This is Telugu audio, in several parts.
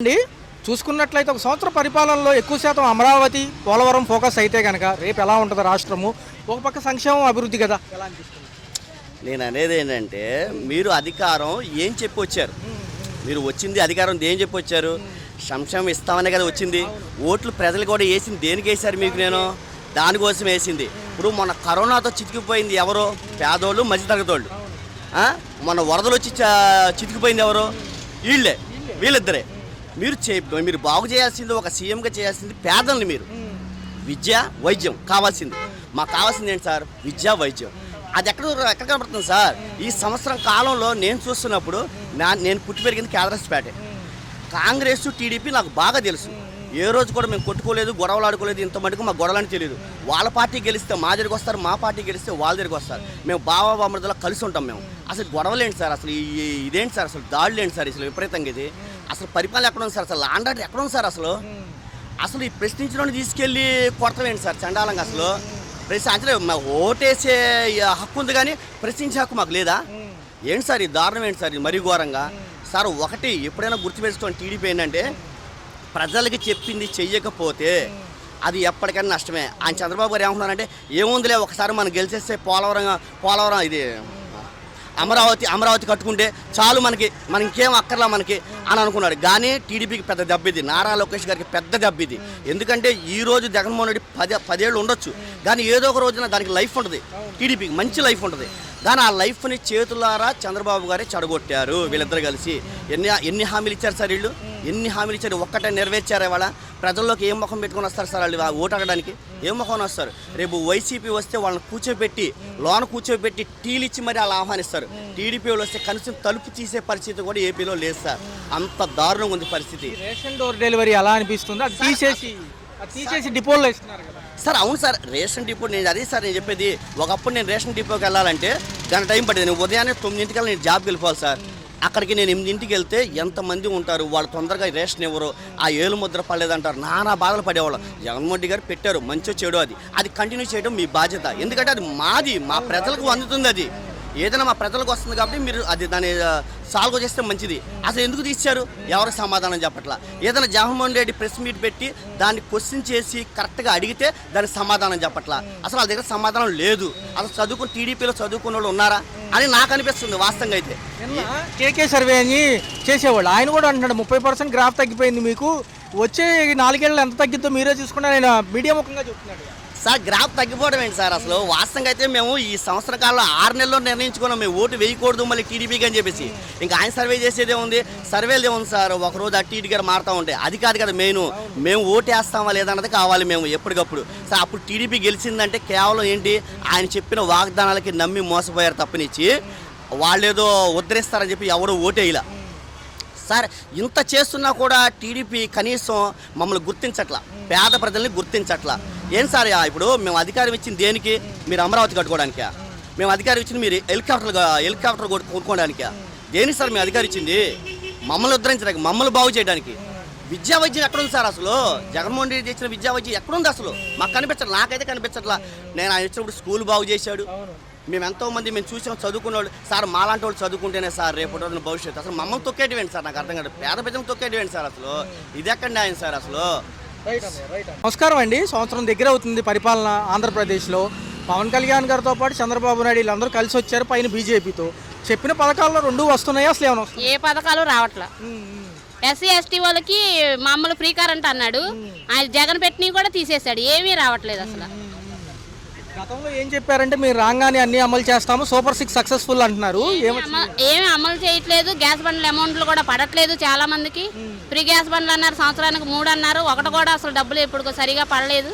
అండి చూసుకున్నట్లయితే ఒక సంవత్సర పరిపాలనలో ఎక్కువ శాతం అమరావతి పోలవరం ఫోకస్ అయితే కనుక రేపు ఎలా ఉంటుంది రాష్ట్రము? ఒక పక్క సంక్షేమం అభివృద్ధి కదా, ఎలా అనిపిస్తుంది? నేను అనేది ఏంటంటే మీరు అధికారం ఏం చెప్పి వచ్చారు? మీరు వచ్చింది అధికారం ఏం చెప్పి వచ్చారు? సంక్షేమం ఇస్తామనే కదా వచ్చింది. ఓట్లు ప్రజలు కూడా వేసింది దేనికి వేశారు? మీకు నేను దానికోసం వేసింది. ఇప్పుడు మొన్న కరోనాతో చితికిపోయింది ఎవరో? పేదోళ్ళు, మధ్యతరగతోళ్ళు. మొన్న వరదలు వచ్చి చితికిపోయింది ఎవరో? వీళ్ళిద్దరే. మీరు బాగు చేయాల్సింది, ఒక సీఎంగా చేయాల్సింది పేదల్ని. మీరు విద్య, వైద్యం కావాల్సింది. మాకు కావాల్సింది ఏంటి సార్? విద్య, వైద్యం. అది ఎక్కడ కనబడుతుంది సార్? ఈ సంవత్సరం కాలంలో నేను చూస్తున్నప్పుడు నేను పుట్టి పెరిగింది కేదరస్పేటే. కాంగ్రెస్, టీడీపీ నాకు బాగా తెలుసు. ఏ రోజు కూడా మేము కొట్టుకోలేదు, గొడవలు ఆడుకోలేదు. ఇంత మటుకు మాకు గొడవలని తెలియదు. వాళ్ళ పార్టీ గెలిస్తే మా దగ్గరికి వస్తారు, మా పార్టీ గెలిస్తే వాళ్ళ దగ్గరికి వస్తారు. మేము బామృతలో కలిసి ఉంటాం. మేము అసలు గొడవలేంటి సార్? అసలు ఇదేంటి సార్? అసలు దాడులు ఏంటి సార్? అసలు విపరీతంగా ఇది అసలు పరిపాలన ఎక్కడ ఉంది సార్? అసలు లాండ్ ఆర్డర్ ఎక్కడ ఉంది సార్? అసలు ఈ ప్రశ్నించడానికి తీసుకెళ్ళి కొడతామేంటి సార్ చండాలంగా? అసలు అంటే ఓటేసే హక్కు ఉంది కానీ ప్రశ్నించే హక్కు మాకు లేదా? ఏంటి సార్ ఈ దారుణం? ఏంటి సార్ ఇది మరీ ఘోరంగా? సార్ ఒకటి ఎప్పుడైనా గుర్తుపెట్టుకోండి, టీడీపీ ఏంటంటే ప్రజలకి చెప్పింది చెయ్యకపోతే అది ఎప్పటికైనా నష్టమే. ఆయన చంద్రబాబు గారు ఏమంటున్నారంటే ఏముందిలే ఒకసారి మనం గెలిచేస్తే పోలవరం ఇది అమరావతి కట్టుకుంటే చాలు, మన ఇంకేం అక్కర్లా మనకి అని అనుకున్నాడు. కానీ టీడీపీకి పెద్ద దెబ్బ ఇది, నారా లోకేష్ గారికి పెద్ద దెబ్బ ఇది. ఎందుకంటే ఈ రోజు జగన్మోహన్ రెడ్డి 10 ఏళ్ళు ఉండొచ్చు, కానీ ఏదో ఒక రోజున దానికి లైఫ్ ఉంటుంది. టీడీపీకి మంచి లైఫ్ ఉంటుంది. కానీ ఆ లైఫ్ని చేతులారా చంద్రబాబు గారే చెడగొట్టారు వీళ్ళిద్దరు కలిసి. ఎన్ని హామీలు ఇచ్చారు సార్ వీళ్ళు? ఎన్ని హామీలు ఇచ్చారు? ఒక్కటే నెరవేర్చారు. ఇవాళ ప్రజల్లోకి ఏం ముఖం పెట్టుకొని వస్తారు సార్ వాళ్ళు? ఓటు అడగడానికి ఏం ముఖం వస్తారు? రేపు వైసీపీ వస్తే వాళ్ళని కూర్చోబెట్టి టీలు ఇచ్చి మరి అలా ఆహ్వానిస్తారు. టీడీపీ వాళ్ళు వస్తే కనీసం తలుపు తీసే పరిస్థితి కూడా ఏపీలో లేదు సార్. అంత దారుణంగా ఉంది పరిస్థితి. రేషన్ డోర్ డెలివరీ ఎలా అనిపిస్తుంది? అది తీసేసి డిపోలో ఇస్తున్నారు కదా సార్. అవును సార్, రేషన్ డిపో. అదే సార్ నేను చెప్పేది. ఒకప్పుడు నేను రేషన్ డిపోకి వెళ్ళాలంటే గంట టైం పట్టేది. నేను ఉదయాన్నే 9 నేను జాబ్కి వెళ్ళిపోవాలి సార్. అక్కడికి నేను 8 వెళ్తే ఎంతమంది ఉంటారు, వాళ్ళు తొందరగా రేషన్ ఇవ్వరు, ఆ ఏలు ముద్ర పడలేదంటారు, నానా బాధలు పడేవాళ్ళం. జగన్మోహన్ రెడ్డి గారు పెట్టారు, మంచో చెడు అది కంటిన్యూ చేయడం మీ బాధ్యత. ఎందుకంటే అది మాది, మా ప్రజలకు అందుతుంది. అది ఏదైనా మా ప్రజలకు వస్తుంది కాబట్టి మీరు దాన్ని సాల్వ్ చేస్తే మంచిది. అసలు ఎందుకు తీశారు? ఎవరికి సమాధానం చెప్పట్లా. ఏదైనా జగన్మోహన్ రెడ్డి ప్రెస్ మీట్ పెట్టి దాన్ని క్వశ్చన్ చేసి కరెక్ట్గా అడిగితే దానికి సమాధానం చెప్పట్లా. అసలు వాళ్ళ దగ్గర సమాధానం లేదు. అసలు టీడీపీలో చదువుకున్న వాళ్ళు ఉన్నారా అని నాకు అనిపిస్తుంది వాస్తవంగా. అయితే కేకే సర్వే అని చేసేవాళ్ళు ఆయన కూడా అంటున్నాడు 30% గ్రాఫ్ తగ్గిపోయింది, మీకు వచ్చే 4 ఏళ్ళు ఎంత తగ్గిద్దో మీరే చూసుకున్నా నేను మీడియా ముఖంగా చెప్తున్నాడు సార్. గ్రాఫ్ తగ్గిపోవడం ఏంటి సార్? అసలు వాస్తవంగా అయితే మేము ఈ సంవత్సర కాలంలో 6 నెలల్లో నిర్ణయించుకున్నాం మేము ఓటు వేయకూడదు మళ్ళీ టీడీపీకి అని చెప్పేసి. ఇంకా ఆయన సర్వే చేసేదే ఉంది, సర్వేలు ఏముంది సార్? ఒకరోజు అటు ఇటు గారు మారుతూ ఉంటాయి. అది కాదు కదా మెయిన్. మేము ఓటు వేస్తామా లేదన్నది కావాలి మేము ఎప్పటికప్పుడు సార్. అప్పుడు టీడీపీ గెలిచిందంటే కేవలం ఏంటి? ఆయన చెప్పిన వాగ్దానాలకి నమ్మి మోసపోయారు తప్పనిచ్చి వాళ్ళేదో ఉద్ధరిస్తారని చెప్పి ఎవడో ఓటేయాల సార్. ఇంత చేస్తున్నా కూడా టీడీపీ కనీసం మమ్మల్ని గుర్తించట్లా, పేద ప్రజల్ని గుర్తించట్లా. ఏం సార్ ఇప్పుడు మేము అధికారం ఇచ్చింది దేనికి? మీరు అమరావతి కట్టుకోవడానికా? మేము అధికారం ఇచ్చింది మీరు హెలికాప్టర్ కొనుక్కోవడానికా? దేనికి సార్ మేము అధికారం ఇచ్చింది? మమ్మల్ని ఉద్ధరించడానికి, మమ్మల్ని బాగు చేయడానికి. విద్యా వైద్యం ఎక్కడుంది సార్? అసలు జగన్మోహన్ రెడ్డి ఇచ్చిన విద్యా వైద్యం ఎక్కడుంది? అసలు మాకు కనిపించట్లా, నాకైతే కనిపించట్లా. నేను ఆయన ఇచ్చినప్పుడు స్కూల్ బాగు చేశాడు. మేము ఎంతోమంది మేము చూసాం చదువుకున్న వాళ్ళు సార్. మాలాంటి వాళ్ళు చదువుకుంటేనే సార్ రేపటి రోజున భవిష్యత్తు. అసలు మమ్మల్ని తొక్కేటివేంటి సార్? నాకు అర్థం కాదు. పేద ప్రజలను తొక్కేటివేంటి సార్? అసలు ఇది ఎక్కండి ఆయన సార్ అసలు. నమస్కారం అండి. సంవత్సరం దగ్గర అవుతుంది పరిపాలన ఆంధ్రప్రదేశ్లో. పవన్ కళ్యాణ్ గారితో పాటు చంద్రబాబు నాయుడు వీళ్ళందరూ కలిసి వచ్చారు పైన బీజేపీతో. చెప్పిన పథకాల్లో 2 వస్తున్నాయా? అసలు ఏమైనా ఏ పథకాలు రావట్లా. ఎస్సీ ఎస్టీ వాళ్ళకి మామూలు ఫ్రీ కరెంట్ అన్నాడు, ఆయన జగన్ పెట్టినవి కూడా తీసేశాడు. ఏమీ రావట్లేదు అసలు. గతంలో ఏం చెప్పారంటే మీరు రాగానే అన్ని అమలు చేస్తాము, సూపర్ 6 సక్సెస్ఫుల్ అంటున్నారు. ఏమి అమలు చేయట్లేదు. గ్యాస్ బండ్ల అమౌంట్లు కూడా పడట్లేదు చాలా మందికి. ఫ్రీ గ్యాస్ బండ్లు అన్నారు, సంవత్సరానికి 3 అన్నారు, ఒకటి కూడా అసలు డబ్బులు ఎప్పుడు సరిగా పడలేదు.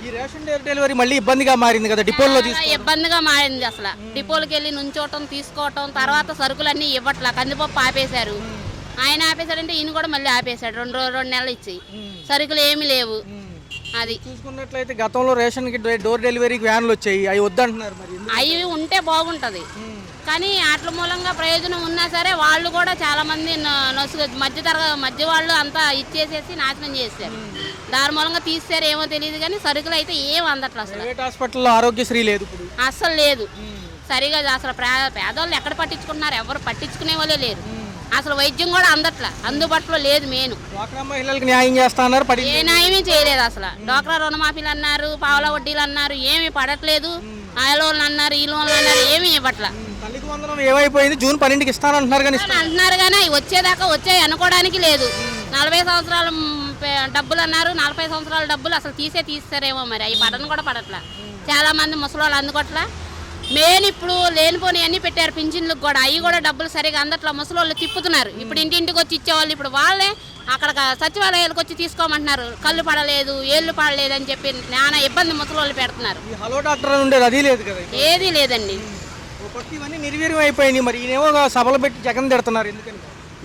ఈ రేషన్ డెలివరీ మళ్ళీ ఇబ్బందిగా మారింది కదా డిపోల్లో? ఇబ్బందిగా మారింది అసలు. డిపోలకి వెళ్ళి నుంచోవటం, తీసుకోవటం, తర్వాత సరుకులన్నీ ఇవ్వట్లా. కందిపప్పు ఆపేశారు. ఆయన ఆపేశాడంటే ఈయన కూడా మళ్ళీ ఆపేశాడు. 2 నెలలు ఇచ్చి సరుకులు ఏమీ లేవు. అది చూసుకున్నట్లయితే గతంలో రేషన్ కి డోర్ డెలివరీకి వ్యాన్లు వచ్చాయి, అవి వద్దంటున్నారు. మరి అవి ఉంటే బాగుంటుంది, కానీ వాటి మూలంగా ప్రయోజనం ఉన్నా సరే వాళ్ళు కూడా చాలా మంది మధ్య వాళ్ళు అంతా ఇచ్చేసేసి నాశనం చేశారు. దాని మూలంగా తీసారు ఏమో తెలియదు, కానీ సరుకులు అయితే ఏం అందట్లేదు. అసలు ప్రైవేట్ హాస్పిటల్లో ఆరోగ్యశ్రీ లేదు, అస్సలు లేదు సరిగా. అసలు పేదవాళ్ళు ఎక్కడ పట్టించుకుంటున్నారు? ఎవరు పట్టించుకునే వాళ్ళే లేరు. అసలు వైద్యం కూడా అందుబాటులో లేదు. మెయిన్ డ్వాక్రా మహిళలకు న్యాయం చేస్తా అన్నారు, ఏ న్యాయమే చేయలేదు. అసలు డ్వాక్రా రుణమాఫీలు అన్నారు, పావలా వడ్డీలు అన్నారు, ఏమి పడట్లేదు. ఆ లోన్లు అన్నారు, ఈ లోన్లు అన్నారు, ఏమి ఇవ్వట్ల. తల్లికి వందనం ఏమైపోయింది, జూన్ 12కి ఇస్తానంటున్నారు కానీ అంటున్నారు కానీ అవి వచ్చేదాకా వచ్చాయి అనుకోవడానికి లేదు. 40 సంవత్సరాల డబ్బులు అన్నారు, 40 సంవత్సరాల డబ్బులు అసలు తీస్తారేమో మరి. అవి పడను కూడా పడట్లా. చాలా మంది ముసలోళ్ళు అందుకోట్లా. మెయిన్ ఇప్పుడు లేనిపోని అన్ని పెట్టారు పింఛన్లకు కూడా, అవి కూడా డబ్బులు సరిగా అందట్లా. ముసలోళ్ళు తిప్పుతున్నారు. ఇప్పుడు ఇంటింటికి వచ్చి ఇచ్చేవాళ్ళు ఇప్పుడు వాళ్ళే అక్కడ సచివాలయాలకు వచ్చి తీసుకోమంటున్నారు. కళ్ళు పడలేదు, ఏళ్ళు పడలేదు అని చెప్పి నానా ఇబ్బంది ముసలోళ్ళు పెడుతున్నారు. హలో డాక్టర్ ఉండేది అది లేదు కదా, ఏది లేదండి. ఇవన్నీ నిర్వీర్యం అయిపోయినాయి. మరి ఈయనేమో సభలు పెట్టి జగన్ తిడుతున్నారు. ఎందుకని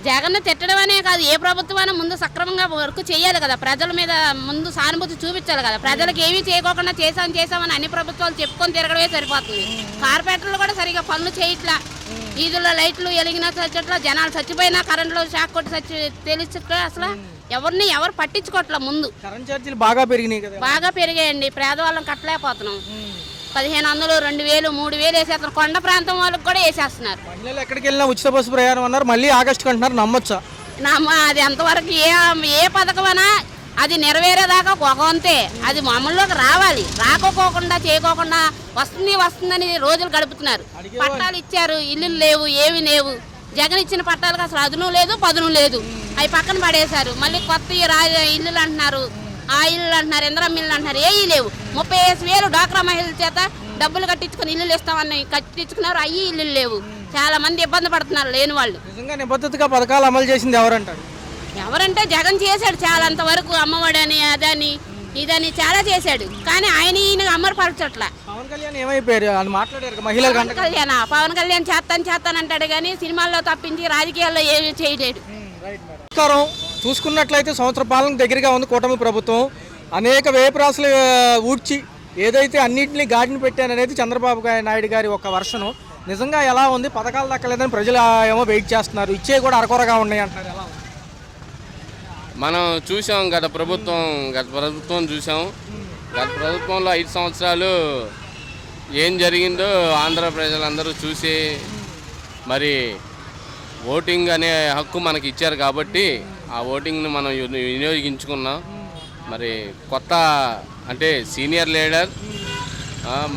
జగన్ తిట్టడం అనే కాదు, ఏ ప్రభుత్వమైనా ముందు సక్రమంగా వర్క్ చేయాలి కదా. ప్రజల మీద ముందు సానుభూతి చూపించాలి కదా. ప్రజలకు ఏమీ చేయకోకుండా చేసామని అన్ని ప్రభుత్వాలు చెప్పుకొని తిరగడమే సరిపోతుంది. కార్పొరేటర్లు కూడా సరిగా పనులు చేయట్లా. వీధుల్లో లైట్లు వెలిగినా చచ్చట్లా, జనాలు చచ్చిపోయినా కరెంట్లో షాక్ కొట్టి తెలియట్లా. అసలు ఎవరు పట్టించుకోవట్లా. ముందు కరెంట్ ఛార్జీలు బాగా పెరిగినాయి కదా. బాగా పెరిగాయండి. పేదవాళ్ళం కట్టలేకపోతున్నాం. 1500, 2000, 3000 వేసేస్తున్నారు. కొండ ప్రాంతం వాళ్ళకి కూడా వేసేస్తున్నారు. మహిళలు ఎక్కడికి వెళ్ళినా ఉచిత బస్సు ప్రయాణం అన్నారు, మళ్ళీ ఆగస్టుకి అంటున్నారు. నమ్మొచ్చా? అది అంతవరకు ఏ పథకమైనా అది నెరవేరేదాకా ఒక అంతే. అది మామూలులోకి రావాలి. రాకపోకుండా చేయకోకుండా వస్తుందని రోజులు గడుపుతున్నారు. పట్టాలు ఇచ్చారు, ఇల్లు లేవు, ఏమి లేవు. జగన్ ఇచ్చిన పట్టాలకు అసలు అదును లేదు, పదును లేదు. అవి పక్కన పడేశారు. మళ్ళీ కొత్త ఇల్లులు అంటున్నారు, ఆ ఇల్లు అంటున్నారు, ఇంద్రమ్మ ఇల్లు అంటున్నారు. ఏవి లేవు. 35,000 డ్వాక్రా మహిళల చేత డబ్బులు కట్టించుకుని ఇల్లులు ఇస్తామని కట్టించుకున్నారు. అయ్యి ఇల్లు లేవు. చాలా మంది ఇబ్బంది పడుతున్నారు లేని వాళ్ళు. నిజంగా నిబద్ధతగా పథకాలు అమలు చేసింది ఎవరంటారు? ఎవరంటే జగన్ చేశాడు చాలా. అంతవరకు అమ్మఒడని అదని ఇదని చాలా చేశాడు. కానీ ఈయన అమలుపరచట్ల. పవన్ కళ్యాణ్ ఏమైపోయారు అని మాట్లాడారు మహిళలు. పవన్ కళ్యాణ్ చేస్తానంటాడు కానీ సినిమాల్లో తప్పించి రాజకీయాల్లో ఏమీ చేయలేడు. నమస్కారం. చూసుకున్నట్లయితే సంవత్సర పాలన దగ్గరగా ఉంది కూటమి ప్రభుత్వం. అనేక వ్యయప్రాసలు ఊడ్చి ఏదైతే అన్నింటినీ గాడిని పెట్టాననేది చంద్రబాబు నాయుడు గారి ఒక వర్షను. నిజంగా ఎలా ఉంది? పథకాలు దక్కలేదని ప్రజలు ఏమో వెయిట్ చేస్తున్నారు. ఇచ్చే కూడా అరకొరగా ఉన్నాయి అంటారు. ఎలా ఉంది? మనం చూసాం గత ప్రభుత్వం చూసాం. గత ప్రభుత్వంలో 5 సంవత్సరాలు ఏం జరిగిందో ఆంధ్ర ప్రజలందరూ చూసి మరి ఓటింగ్ అనే హక్కు మనకి ఇచ్చారు కాబట్టి ఆ ఓటింగ్ని మనం వినియోగించుకున్నాం. మరి కొత్త అంటే సీనియర్ లీడర్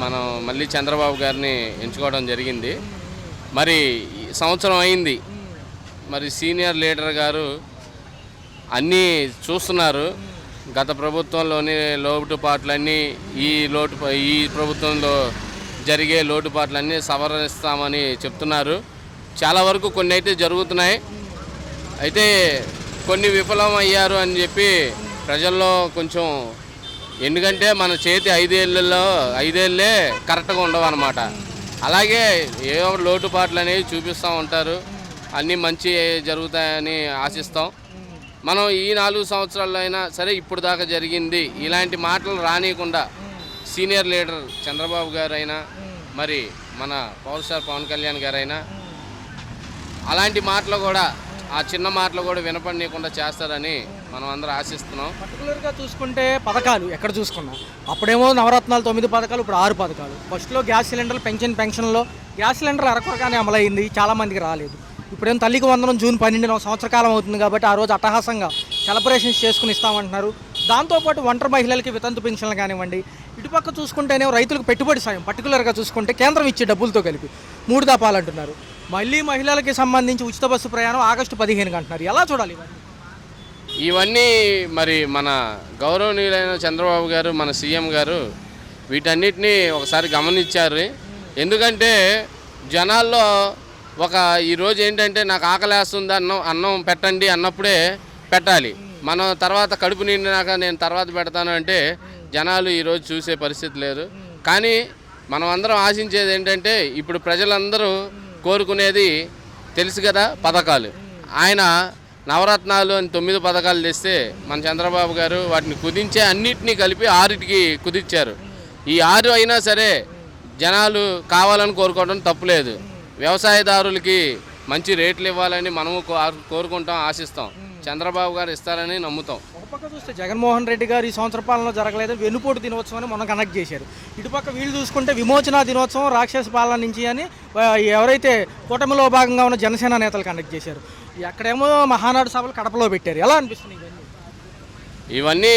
మనం మళ్ళీ చంద్రబాబు గారిని ఎంచుకోవడం జరిగింది. మరి సంవత్సరం అయింది. మరి సీనియర్ లీడర్ గారు అన్నీ చూస్తున్నారు. గత ప్రభుత్వంలోని లోటుపాట్లన్నీ ఈ ప్రభుత్వంలో జరిగే లోటుపాట్లన్నీ సవరిస్తామని చెప్తున్నారు. చాలా వరకు కొన్ని అయితే జరుగుతున్నాయి. అయితే కొన్ని విఫలం అయ్యారు అని చెప్పి ప్రజల్లో కొంచెం, ఎందుకంటే మన చేతి 5 ఏళ్ళే కరెక్ట్గా ఉండవు అన్నమాట. అలాగే ఏవో లోటుపాట్లు అనేవి చూపిస్తూ ఉంటారు. అన్నీ మంచి జరుగుతాయని ఆశిస్తాం. మనం ఈ 4 సంవత్సరాల్లో అయినా సరే ఇప్పుడు దాకా జరిగింది ఇలాంటి మాటలు రానియకుండా సీనియర్ లీడర్ చంద్రబాబు గారైనా మరి మన పవర్ స్టార్ పవన్ కళ్యాణ్ గారైనా అలాంటి మాటలు కూడా, ఆ చిన్న మాటలు కూడా వినపడనీయకుండా చేస్తారని మనం అందరూ ఆశిస్తున్నాం. పర్టికులర్గా చూసుకుంటే పథకాలు ఎక్కడ చూసుకున్నాం, అప్పుడేమో నవరత్నాలు 9 పథకాలు, ఇప్పుడు 6 పథకాలు. ఫస్ట్లో గ్యాస్ సిలిండర్లు పెన్షన్లో గ్యాస్ సిలిండర్లు అరకొరగానే అమలైంది, చాలామందికి రాలేదు. ఇప్పుడేం తల్లికి వందనం జూన్ 12న సంవత్సర కాలం అవుతుంది కాబట్టి ఆ రోజు అట్టహాసంగా సెలబ్రేషన్స్ చేసుకుని ఇస్తామంటున్నారు. దాంతోపాటు ఒంటరి మహిళలకి వితంతు పెన్షన్లు కానివ్వండి, ఇటుపక్క చూసుకుంటేనే రైతులకు పెట్టుబడి సాయం పర్టికులర్గా చూసుకుంటే కేంద్రం ఇచ్చే డబ్బులతో కలిపి 3 దఫాలు అంటున్నారు. మళ్ళీ మహిళలకి సంబంధించి ఉచిత బస్సు ప్రయాణం ఆగస్టు 15కి అంటున్నారు. ఎలా చూడాలి ఇవన్నీ? మరి మన గౌరవనీయులైన చంద్రబాబు గారు, మన సీఎం గారు వీటన్నిటినీ ఒకసారి గమనించారు. ఎందుకంటే జనాల్లో ఈరోజు ఏంటంటే నాకు ఆకలేస్తుంది, అన్నం పెట్టండి అన్నప్పుడే పెట్టాలి. మనం తర్వాత కడుపు నిండినాక నేను తర్వాత పెడతాను అంటే జనాలు ఈరోజు చూసే పరిస్థితి లేదు. కానీ మనం అందరం ఆశించేది ఏంటంటే ఇప్పుడు ప్రజలందరూ కోరుకునేది తెలుసు కదా, పథకాలు. ఆయన నవరత్నాలు అని 9 పథకాలు తెస్తే మన చంద్రబాబు గారు వాటిని కుదించే అన్నిటినీ కలిపి 6కి కుదించారు. ఈ 6 అయినా సరే జనాలు కావాలని కోరుకోవడం తప్పులేదు. వ్యవసాయదారులకి మంచి రేట్లు ఇవ్వాలని మనము కోరుకుంటాం, ఆశిస్తాం. చంద్రబాబు గారు ఇస్తారని నమ్ముతాం. ఒక పక్క చూస్తే జగన్మోహన్ రెడ్డి గారు ఈ సంవత్సర పాలనలో జరగలేదు, వెన్నుపోటు దినోత్సవాన్ని మనం కనెక్ట్ చేశారు. ఇటుపక్క వీళ్ళు చూసుకుంటే విమోచన దినోత్సవం రాక్షస పాలన నుంచి అని ఎవరైతే కూటమిలో భాగంగా ఉన్న జనసేన నేతలు కండక్ట్ చేశారు. ఎక్కడేమో మహానాడు సభలు కడపలో పెట్టారు, ఎలా అనిపిస్తుంది ఇవన్నీ? ఇవన్నీ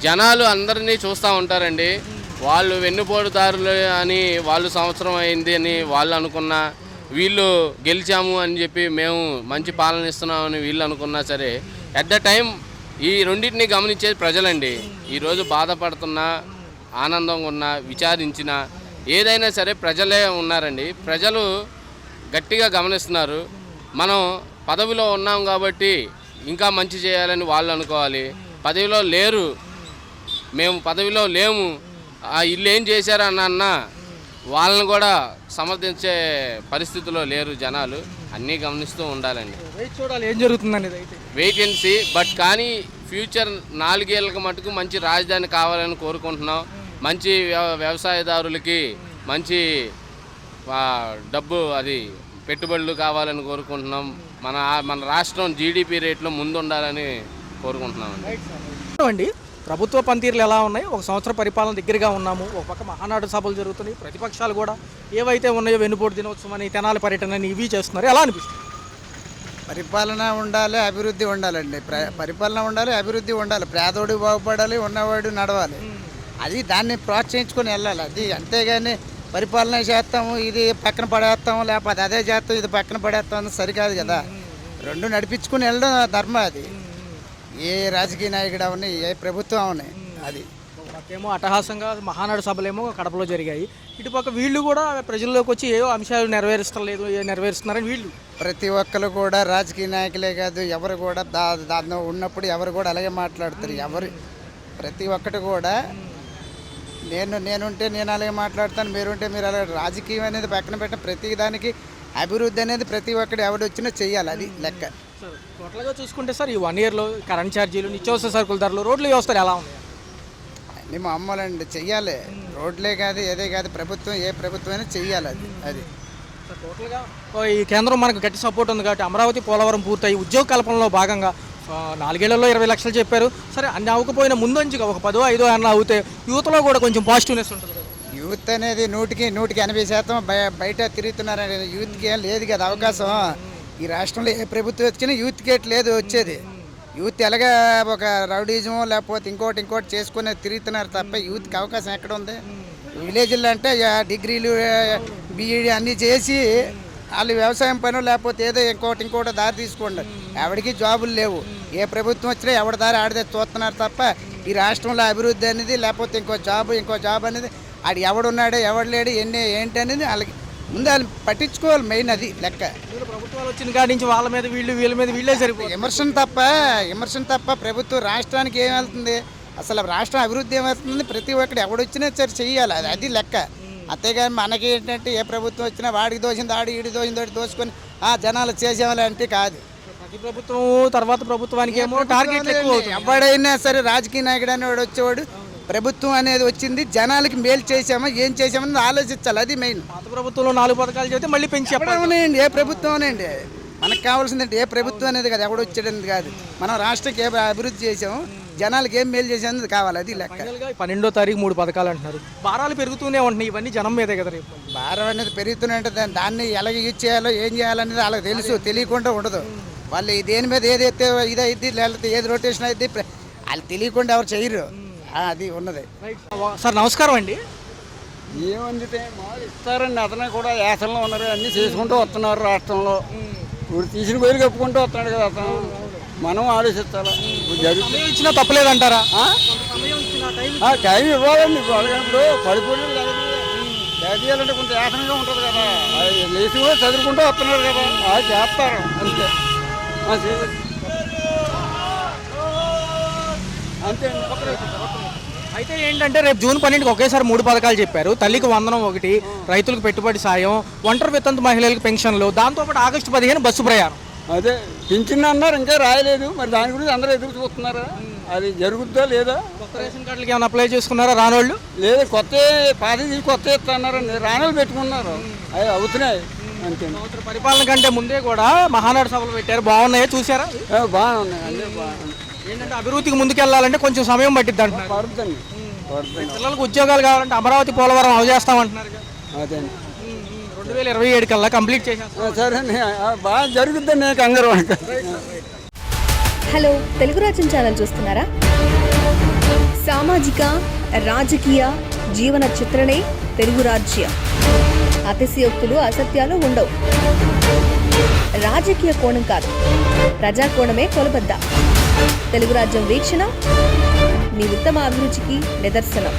జనాలు అందరినీ చూస్తూ ఉంటారండి. వాళ్ళు వెన్నుపోటుదారులు అని వాళ్ళు సంవత్సరం అయింది అని వాళ్ళు అనుకున్నా, వీళ్ళు గెలిచాము అని చెప్పి మేము మంచి పాలన ఇస్తున్నామని వీళ్ళు అనుకున్నా సరే, అట్ ద టైం ఈ రెండింటిని గమనించేది ప్రజలండి. ఈరోజు బాధపడుతున్నా, ఆనందంగా ఉన్నా, విచారించినా ఏదైనా సరే ప్రజలే ఉన్నారండి. ప్రజలు గట్టిగా గమనిస్తున్నారు. మనం పదవిలో ఉన్నాం కాబట్టి ఇంకా మంచి చేయాలని వాళ్ళు అనుకోవాలి. పదవిలో లేరు, మేము పదవిలో లేము, ఆ ఇల్లు ఏం చేశారు అన్న వాళ్ళని కూడా సమర్థించే పరిస్థితిలో లేరు జనాలు. అన్నీ గమనిస్తూ ఉండాలండి. వెయిట్ చూడాలి ఏం జరుగుతుంది అనేది. అయితే వెయిట్ అండ్ సీ. బట్ కానీ ఫ్యూచర్ 4 ఏళ్ళకి మటుకు మంచి రాజధాని కావాలని కోరుకుంటున్నాం. మంచి వ్యవసాయదారులకి మంచి డబ్బు అది పెట్టుబడులు కావాలని కోరుకుంటున్నాం. మన రాష్ట్రం జీడిపి రేట్లో ముందు ఉండాలని కోరుకుంటున్నామండి. అండి ప్రభుత్వ పనితీరులు ఎలా ఉన్నాయి? ఒక సంవత్సర పరిపాలన దగ్గరగా ఉన్నాము. ఒక పక్క మహానాడు సభలు జరుగుతున్నాయి, ప్రతిపక్షాలు కూడా ఏవైతే ఉన్నాయో వెన్నుపోటు దినోత్సవం అని, తెనాలి పర్యటన అని ఇవి చేస్తున్నారు, ఎలా అనిపిస్తుంది? పరిపాలన ఉండాలి, అభివృద్ధి ఉండాలండి. పరిపాలన ఉండాలి, అభివృద్ధి ఉండాలి. పేదోడు బాగుపడాలి, ఉన్నవాడు నడవాలి. అది దాన్ని ప్రోత్సహించుకొని వెళ్ళాలి. అది అంతేగాని పరిపాలన చేస్తాము, ఇది పక్కన పడేస్తాము, లేకపోతే అదే చేస్తాం, ఇది పక్కన పడేస్తాం అని సరికాదు కదా. రెండు నడిపించుకుని వెళ్ళడం ధర్మం. అది ఏ రాజకీయ నాయకుడు అవని, ఏ ప్రభుత్వం అవని. అది మాకేమో అట్టహాసంగా మహానాడు సభలేమో కడపలో జరిగాయి, ఇటుపక్క వీళ్ళు కూడా ప్రజల్లోకి వచ్చి ఏవో అంశాలు నెరవేరుస్తలేదు, నెరవేరుస్తున్నారని వీళ్ళు. ప్రతి ఒక్కరు కూడా రాజకీయ నాయకులే కాదు, ఎవరు కూడా దానిలో ఉన్నప్పుడు ఎవరు కూడా అలాగే మాట్లాడతారు. ప్రతి ఒక్కటి కూడా నేనుంటే నేను అలాగే మాట్లాడతాను, మీరుంటే మీరు అలాగే. రాజకీయం అనేది పక్కన పెట్టిన ప్రతి దానికి అభివృద్ధి అనేది ప్రతి ఒక్కటి ఎవడు వచ్చినా చెయ్యాలి. అది లెక్క. టోటల్గా చూసుకుంటే సార్ ఈ 1 ఇయర్లో కరెంట్ ఛార్జీలు, నిత్యావసర సరుకుల ధరలు, రోడ్లు వ్యవస్థలు ఎలా ఉన్నాయి? అన్నీ మామూలండి, చెయ్యాలి. రోడ్లే కాదు, ఏదే కాదు, ప్రభుత్వం ఏ ప్రభుత్వమైనా చెయ్యాలి. అది టోటల్గా ఈ కేంద్రం మనకు గట్టి సపోర్ట్ ఉంది కాబట్టి అమరావతి పోలవరం పూర్తయి ఉద్యోగ కల్పనలో భాగంగా 4 ఏళ్లలో 20 లక్షలు చెప్పారు. సరే అన్ని అవ్వకపోయినా ముందంచుగా ఒక 10, 5 అన్న అవుతే యూత్లో కూడా కొంచెం పాజిటివ్నెస్ ఉంటుంది కదా. యూత్ అనేది 100కి 80% బయట తిరుగుతున్నారని. యూత్కి ఏం లేదు కదా అవకాశం. ఈ రాష్ట్రంలో ఏ ప్రభుత్వం వచ్చినా యూత్కి లేదు వచ్చేది. యూత్ ఎలాగా ఒక రౌడీజం లేకపోతే ఇంకోటి చేసుకునే తిరుగుతున్నారు తప్ప యూత్కి అవకాశం ఎక్కడ ఉంది? విలేజ్లో అంటే డిగ్రీలు, బీఈడి అన్నీ చేసి వాళ్ళు వ్యవసాయం పని లేకపోతే ఏదో ఇంకోటి దారి తీసుకోండి. ఎవరికి జాబులు లేవు. ఏ ప్రభుత్వం వచ్చినా ఎవరి దారి ఆడితే చూస్తున్నారు తప్ప ఈ రాష్ట్రంలో అభివృద్ధి అనేది లేకపోతే ఇంకో జాబ్ అనేది ఆడు ఎవడున్నాడు, ఎవడు లేడు, ఏంటి అనేది వాళ్ళకి ముందు వాళ్ళు పట్టించుకోవాలి. మెయిన్ అది లెక్క. ప్రభుత్వాలు వచ్చిన కాడి నుంచి వాళ్ళ మీద వీళ్ళ మీద వీళ్ళే సరిపోయి విమర్శన తప్ప ప్రభుత్వం రాష్ట్రానికి ఏం వెళ్తుంది? అసలు రాష్ట్రం అభివృద్ధి ఏమవుతుంది? ప్రతి ఒక్కటి ఎవడొచ్చినా సరే చెయ్యాలి. అది లెక్క. అంతేగాని మనకి ఏంటంటే ఏ ప్రభుత్వం వచ్చినా వాడికి దోసింది ఈడి దోసింది దోసుకొని జనాలు చేసేవాళ్ళు అంటే కాదు. ప్రతి ప్రభుత్వం తర్వాత ప్రభుత్వానికి ఏమో టార్గెట్ ఎక్కువ. ఎవడైనా సరే రాజకీయ నాయకుడు అనేవాడు వచ్చేవాడు ప్రభుత్వం అనేది వచ్చింది జనాలకి మేలు చేసామా ఏం చేసామని ఆలోచించాలి. అది మెయిన్. పాత ప్రభుత్వంలో 4 పథకాలు చెబితే మళ్ళీ పెంచి చెప్పడమేనండి. ఏ ప్రభుత్వంనండి మనకు కావాల్సిందంటే ఏ ప్రభుత్వం అనేది కాదు, ఎవడు వచ్చేది కాదు. మనం రాష్ట్రకి ఏ అభివృద్ధి చేసాము, జనాలకి ఏం మేలు చేసేది కావాలి. అది లెక్క. 12వ తారీఖు 3 పథకాలు అంటున్నారు. భారాలు పెరుగుతూనే ఉంటున్నాయి. ఇవన్నీ జనం మీదే కదా రేపు. భారం అనేది పెరుగుతుందంటే దాన్ని ఎలాగ యూజ్ చేయాలో ఏం చేయాలనేది వాళ్ళకి తెలుసు. తెలియకుండా ఉండదు. వాళ్ళు దేని మీద ఏదైతే ఇదైతే లేకపోతే ఏది రొటేషన్ అయితే వాళ్ళు తెలియకుండా ఎవరు చేయరు. అది ఉన్నది. సార్ నమస్కారం అండి. ఏమందితే మాకు ఇస్తారండి. అతను కూడా యాసంలో ఉన్నారు, అన్నీ చేసుకుంటూ వస్తున్నారు. రాష్ట్రంలో ఇప్పుడు తీసిన గొయ్యలు కప్పుకుంటూ వస్తున్నాడు కదా అతను. మనం ఆలోచించాలి. సమయం ఇచ్చినా తప్పలేదంటారా? టైం ఇవ్వాలండి. ఇప్పుడు పడిపోయి చేయాలంటే కొంచెం యాసనగా ఉంటుంది కదా. లేచి కూడా చదువుకుంటూ వస్తున్నారు కదా, అది చేస్తారు అంతే. అంతే. అయితే ఏంటంటే రేపు జూన్ 12కి ఒకేసారి 3 పథకాలు చెప్పారు. తల్లికి వందనం 1, రైతులకు పెట్టుబడి సాయం, ఒంటరి వితంతు మహిళలకు పెన్షన్లు, దాంతోపాటు ఆగస్టు 15 బస్సు ప్రయాణం. అదే పింఛన్ అన్నారు, ఇంకా రాయలేదు. మరి దాని గురించి అందరూ ఎదురు చూస్తున్నారా? అది జరుగుద్దా లేదా? కొత్త రేషన్ కార్డులకి ఏమైనా అప్లై చేసుకున్నారా రానోళ్ళు? లేదు, కొత్త పాతి కొత్త ఇస్తున్నారండి. రానోళ్ళు పెట్టుకున్నారు, అవి అవుతున్నాయి అంతే. పరిపాలన కంటే ముందే కూడా మహానాడు సభలు పెట్టారు, బాగున్నాయో చూసారా? బాగున్నాయి అన్నీ బాగున్నాయి. ఏంటంటే అభివృద్ధికి ముందుకెళ్ళాలంటే కొంచెం సమయం పట్టిద్ది అంటున్నారు. పడుతుంది. పిల్లలకు ఉద్యోగాలు కావాలంటే అమరావతి పోలవరం అవి చేస్తామంటున్నారు. అదే 2027 కల్లా కంప్లీట్ చేసేస్తాం. సరే బాగా జరుగుద్ది నేను కంగారు పడక. హలో తెలుగు రాజ్యం ఛానల్ చూస్తున్నారా? సామాజిక రాజకీయ జీవన చిత్రణే తెలుగు రాజ్యం. అతిశయోక్తులు అసత్యాలు ఉండవు. రాజకీయ కోణం కాదు, ప్రజా కోణమే కొలబద్ద. తెలుగు రాజ్యం వీక్షణ మీ ఉత్తమ అభిరుచికి నిదర్శనం.